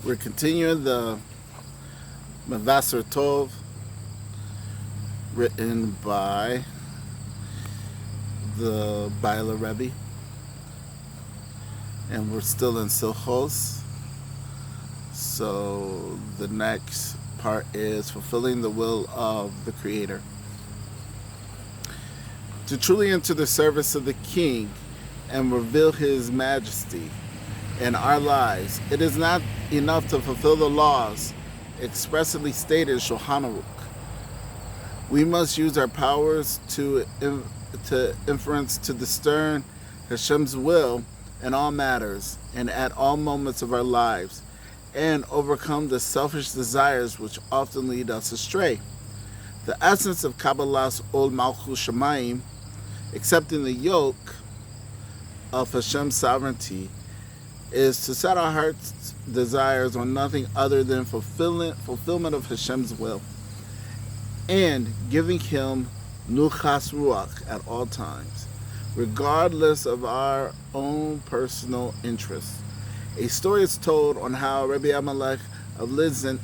We're continuing the Mevaser Tov, written by the Baila Rebbe, and we're still in Selichot. So the next part is fulfilling the will of the Creator. To truly enter the service of the King and reveal His majesty in our lives, it is not enough to fulfill the laws expressly stated in Shulchan Aruch. We must use our powers to inference to discern Hashem's will in all matters and at all moments of our lives, and overcome the selfish desires which often lead us astray. The essence of Kabbalah's Ol Malchus Shemayim, accepting the yoke of Hashem's sovereignty, is to set our heart's desires on nothing other than fulfillment of Hashem's will, and giving Him nuchas ruach at all times, regardless of our own personal interests. A story is told on how Rabbi Amalek of Lidzin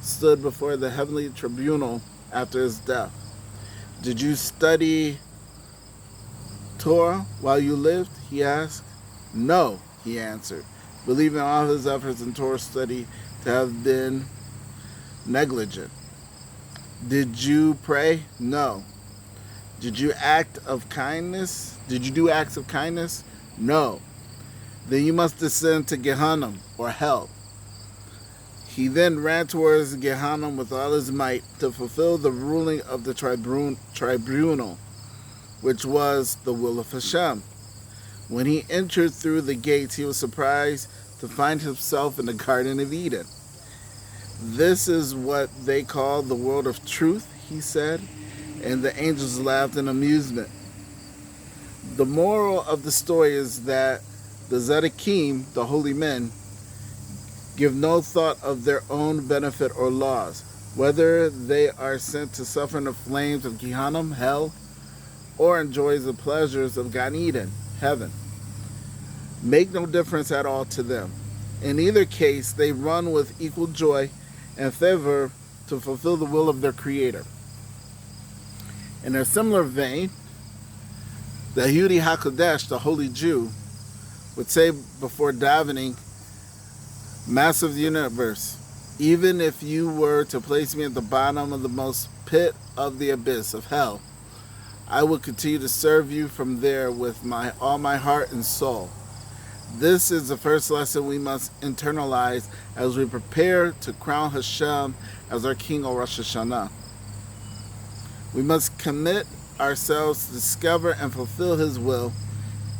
stood before the heavenly tribunal after his death. "Did you study Torah while you lived?" he asked. "No," he answered, believing all his efforts in Torah study to have been negligent. "Did you pray?" "No." Did you do acts of kindness?" "No." "Then you must descend to Gehenna, or hell." He then ran towards Gehenna with all his might to fulfill the ruling of the tribunal, which was the will of Hashem. When he entered through the gates, he was surprised to find himself in the Garden of Eden. "This is what they call the world of truth," he said, and the angels laughed in amusement. The moral of the story is that the Tzaddikim, the holy men, give no thought of their own benefit or loss, whether they are sent to suffer in the flames of Gehenna, hell, or enjoy the pleasures of Gan Eden, heaven. Make no difference at all to them. In either case, they run with equal joy and fervor to fulfill the will of their Creator. In a similar vein, the Yehudi HaKodesh, the holy Jew, would say before davening, "Massive universe, even if you were to place me at the bottom of the most pit of the abyss of hell, I will continue to serve you from there with all my heart and soul." This is the first lesson we must internalize as we prepare to crown Hashem as our King on Rosh Hashanah. We must commit ourselves to discover and fulfill His will,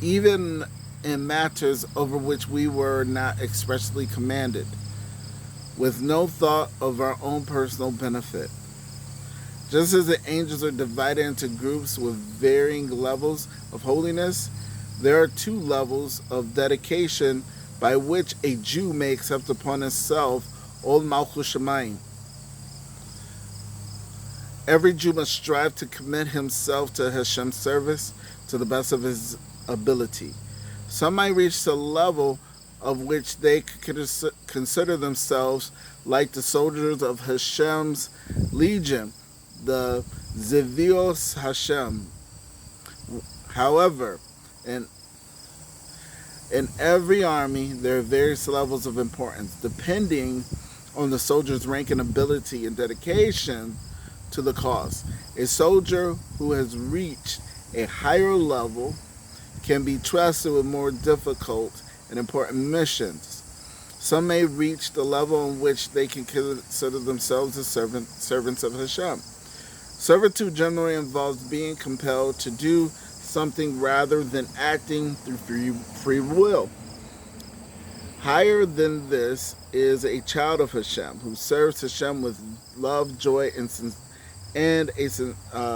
even in matters over which we were not expressly commanded, with no thought of our own personal benefit. Just as the angels are divided into groups with varying levels of holiness, there are two levels of dedication by which a Jew may accept upon himself Ol Malchus Shemayim. Every Jew must strive to commit himself to Hashem's service to the best of his ability. Some might reach the level of which they consider themselves like the soldiers of Hashem's legion, the Zevios Hashem. However, in every army, there are various levels of importance, depending on the soldier's rank and ability and dedication to the cause. A soldier who has reached a higher level can be trusted with more difficult and important missions. Some may reach the level in which they can consider themselves as servants of Hashem. Servitude generally involves being compelled to do something rather than acting through free will. Higher than this is a child of Hashem who serves Hashem with love, joy, and a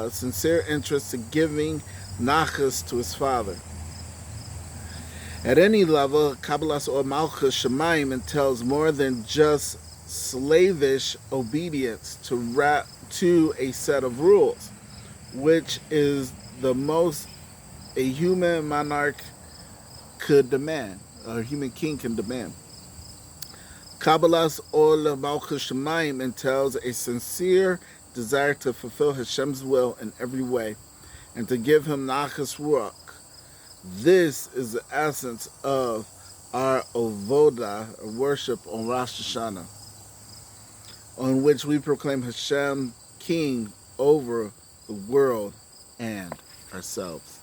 sincere interest in giving nachas to his Father. At any level, Kabbalah's Ol Malchus Shemayim entails more than just slavish obedience to a set of rules, which is the most a human monarch could demand, or a human king can demand. Kabbalah's Ol Malchus Shemayim entails a sincere desire to fulfill Hashem's will in every way and to give him Nachas Ruach. This is the essence of our Ovoda, worship on Rosh Hashanah, on which we proclaim Hashem King over the world and ourselves.